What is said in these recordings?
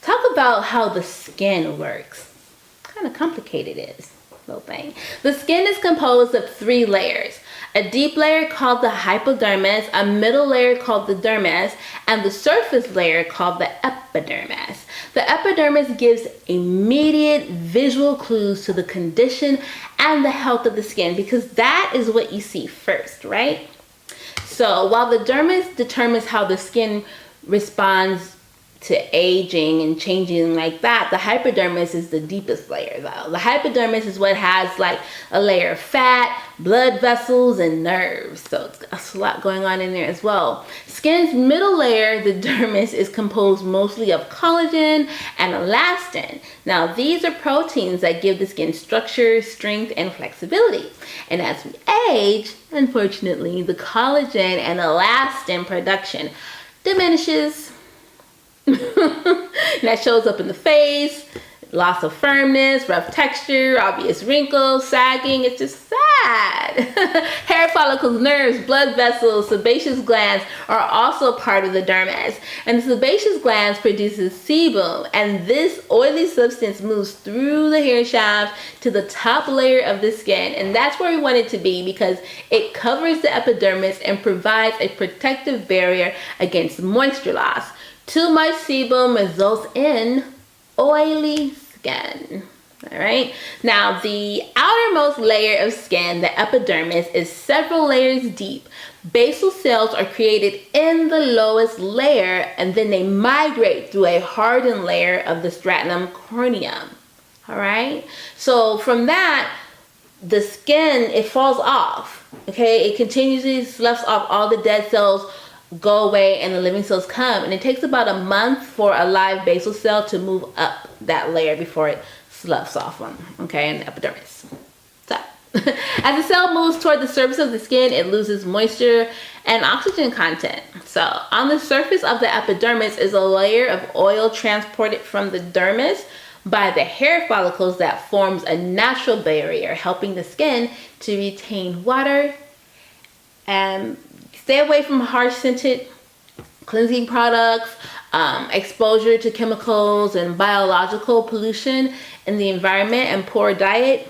talk about how the skin works. Kind of complicated it is, little thing. The skin is composed of 3 layers. A deep layer called the hypodermis, a middle layer called the dermis, and the surface layer called the epidermis. The epidermis gives immediate visual clues to the condition and the health of the skin, because that is what you see first, right? So while the dermis determines how the skin responds to aging and changing like that, the hypodermis is the deepest layer though. The hypodermis is what has like a layer of fat, blood vessels, and nerves. So it's a lot going on in there as well. Skin's middle layer, the dermis, is composed mostly of collagen and elastin. Now these are proteins that give the skin structure, strength, and flexibility. And as we age, unfortunately, the collagen and elastin production diminishes. That shows up in the face, loss of firmness, rough texture, obvious wrinkles, sagging. It's just sad. Hair follicles, nerves, blood vessels, sebaceous glands are also part of the dermis. And the sebaceous glands produces sebum, and this oily substance moves through the hair shaft to the top layer of the skin. And that's where we want it to be, because it covers the epidermis and provides a protective barrier against moisture loss. Too much sebum results in oily skin. All right. Now, the outermost layer of skin, the epidermis, is several layers deep. Basal cells are created in the lowest layer, and then they migrate through a hardened layer of the stratum corneum. All right. So from that, the skin, it falls off. Okay. It continuously sloughs off. All the dead cells go away and the living cells come, and it takes about a month for a live basal cell to move up that layer before it sloughs off them, okay, in the epidermis. So as the cell moves toward the surface of the skin, it loses moisture and oxygen content. So on the surface of the epidermis is a layer of oil transported from the dermis by the hair follicles that forms a natural barrier, helping the skin to retain water and stay away from harsh scented cleansing products, exposure to chemicals and biological pollution in the environment, and poor diet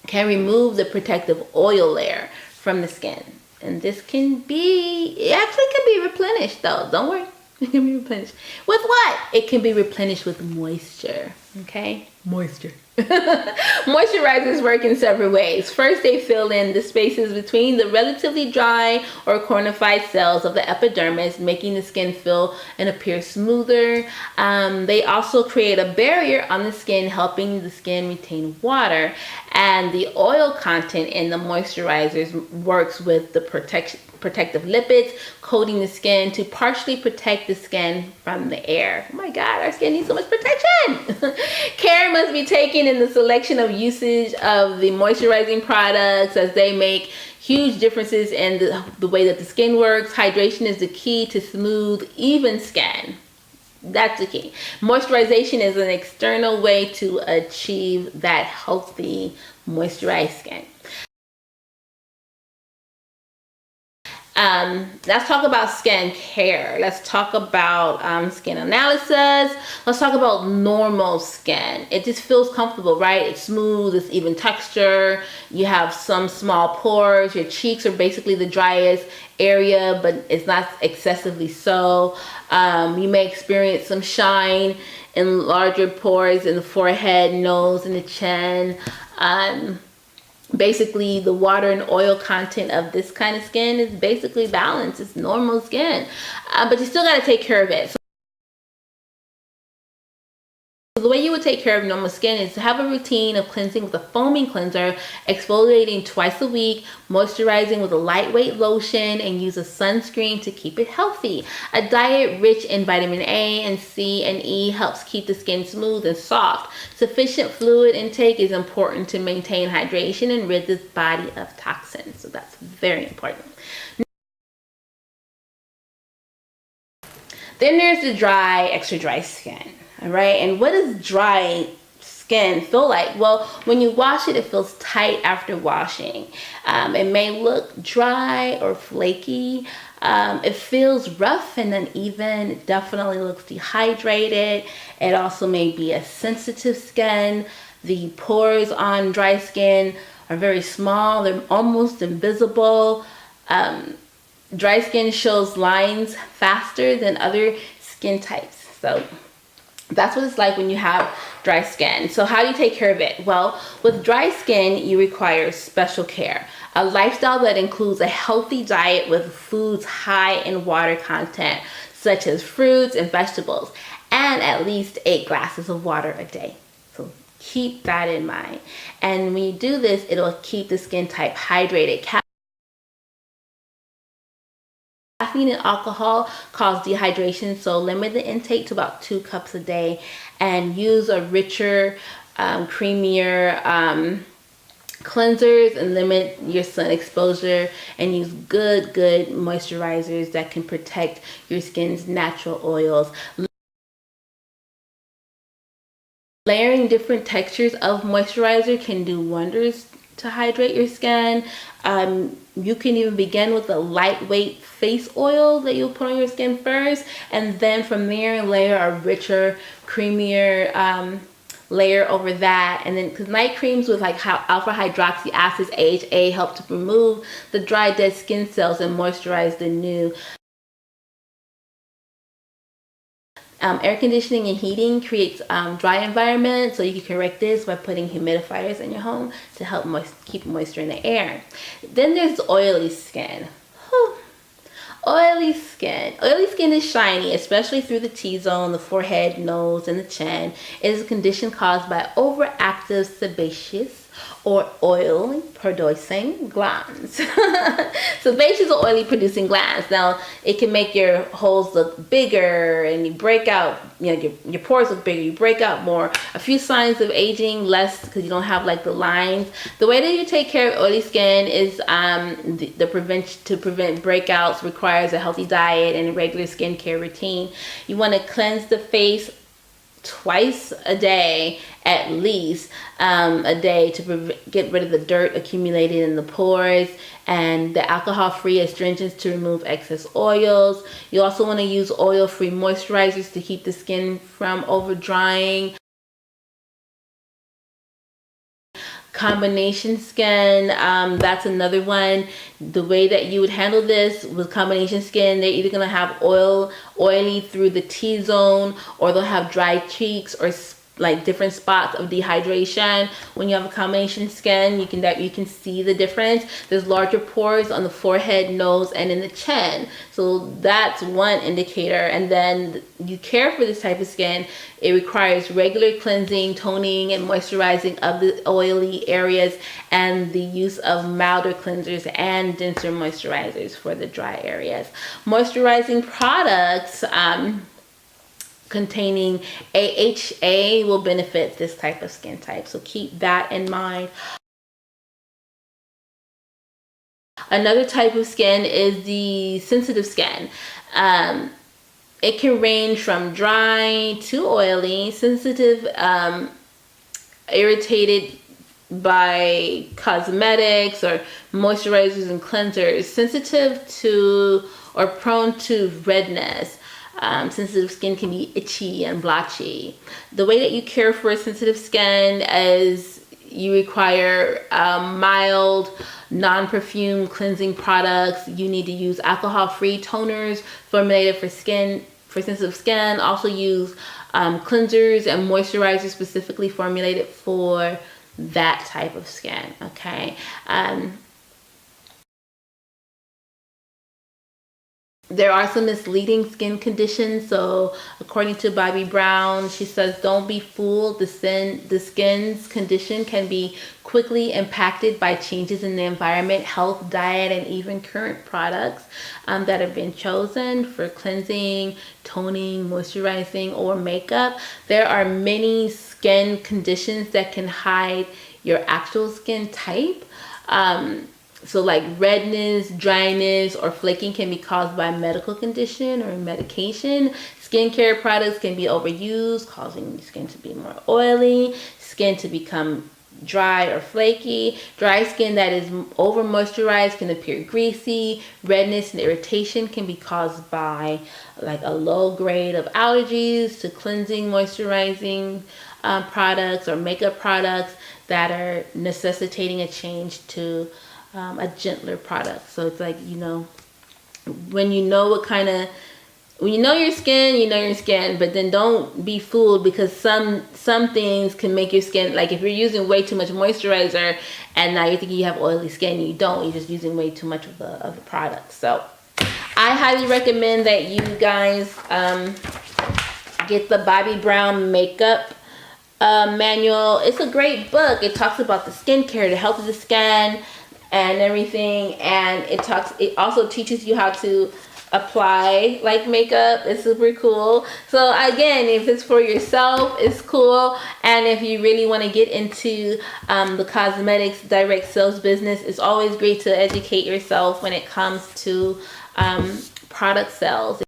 can remove the protective oil layer from the skin. And this can be, it actually can be replenished though, don't worry. It can be replenished. With what? It can be replenished with moisture, okay? Moisture. Moisturizers work in several ways. First, they fill in the spaces between the relatively dry or cornified cells of the epidermis, making the skin feel and appear smoother. They also create a barrier on the skin, helping the skin retain water. And the oil content in the moisturizers works with the protective lipids, coating the skin to partially protect the skin from the air. Oh my God, our skin needs so much protection. Care must be taken in the selection of usage of the moisturizing products, as they make huge differences in the way that the skin works. Hydration is the key to smooth, even skin. That's the key. Moisturization is an external way to achieve that healthy, moisturized skin. Let's talk about skin care. Let's talk about skin analysis. Let's talk about normal skin. It just feels comfortable, right? It's smooth, it's even texture. You have some small pores. Your cheeks are basically the driest area, but it's not excessively so. You may experience some shine and larger pores in the forehead, nose, and the chin. Basically, the water and oil content of this kind of skin is basically balanced. It's normal skin, but you still got to take care of it. So the way you would take care of normal skin is to have a routine of cleansing with a foaming cleanser, exfoliating twice a week, moisturizing with a lightweight lotion, and use a sunscreen to keep it healthy. A diet rich in vitamin A and C and E helps keep the skin smooth and soft. Sufficient fluid intake is important to maintain hydration and rid the body of toxins. So that's very important. Then there's the dry, extra dry skin. All right, and what does dry skin feel like? Well, when you wash it, it feels tight after washing. It may look dry or flaky. It feels rough and uneven. It definitely looks dehydrated. It also may be a sensitive skin. The pores on dry skin are very small. They're almost invisible. Dry skin shows lines faster than other skin types. So that's what it's like when you have dry skin. So how do you take care of it? Well, with dry skin, you require special care. A lifestyle that includes a healthy diet with foods high in water content, such as fruits and vegetables, and at least 8 glasses of water a day. So keep that in mind. And when you do this, it'll keep the skin type hydrated. Caffeine and alcohol cause dehydration, so limit the intake to about 2 cups a day and use a richer, creamier cleansers, and limit your sun exposure, and use good moisturizers that can protect your skin's natural oils. Layering different textures of moisturizer can do wonders to hydrate your skin. You can even begin with a lightweight face oil that you'll put on your skin first, and then from there layer a richer, creamier layer over that. And then, because night creams with like alpha hydroxy acids, AHA, help to remove the dry, dead skin cells and moisturize the new. Air conditioning and heating creates dry environment, so you can correct this by putting humidifiers in your home to help keep moisture in the air. Then there's oily skin. Whew. Oily skin. Oily skin is shiny, especially through the T-zone, the forehead, nose, and the chin. It is a condition caused by overactive sebaceous or oil producing glands. Sebaceous or oily producing glands. Now, it can make your holes look bigger and you break out, your pores look bigger, you break out more. A few signs of aging, less because you don't have like the lines. The way that you take care of oily skin is to prevent breakouts requires a healthy diet and a regular skincare routine. You want to cleanse the face twice a day, at least a day, to get rid of the dirt accumulated in the pores, and the alcohol-free astringents to remove excess oils. You also want to use oil-free moisturizers to keep the skin from over drying. Combination skin, that's another one. The way that you would handle this with combination skin, they're either going to have oily through the T-zone, or they'll have dry cheeks or like different spots of dehydration. When you have a combination skin, you can see the difference. There's larger pores on the forehead, nose, and in the chin. So that's one indicator. And then you care for this type of skin, it requires regular cleansing, toning, and moisturizing of the oily areas, and the use of milder cleansers and denser moisturizers for the dry areas. Moisturizing products containing AHA will benefit this type of skin type, so keep that in mind. Another type of skin is the sensitive skin. It can range from dry to oily. Sensitive, irritated by cosmetics or moisturizers and cleansers. Sensitive to or prone to redness. Sensitive skin can be itchy and blotchy. The way that you care for sensitive skin is you require mild, non-perfume cleansing products. You need to use alcohol-free toners formulated for sensitive skin. Also use cleansers and moisturizers specifically formulated for that type of skin. Okay. There are some misleading skin conditions. So according to Bobby Brown, she says, don't be fooled. The skin's condition can be quickly impacted by changes in the environment, health, diet, and even current products that have been chosen for cleansing, toning, moisturizing, or makeup. There are many skin conditions that can hide your actual skin type. So like redness, dryness, or flaking can be caused by a medical condition or medication. Skincare products can be overused, causing skin to be more oily, skin to become dry or flaky. Dry skin that is over moisturized can appear greasy. Redness and irritation can be caused by like a low grade of allergies to cleansing, moisturizing products or makeup products that are necessitating a change to a gentler product. So it's like, you know, when you know what kind of, when you know your skin, you know your skin, but then don't be fooled, because some things can make your skin, like if you're using way too much moisturizer and now you're thinking you have oily skin, you don't, you're just using way too much of the product. So I highly recommend that you guys get the Bobbi Brown makeup manual. It's a great book. It talks about the skincare, the health of the skin and everything, and it also teaches you how to apply like makeup. It's super cool. So again, if it's for yourself, it's cool, and if you really want to get into the cosmetics direct sales business, it's always great to educate yourself when it comes to product sales.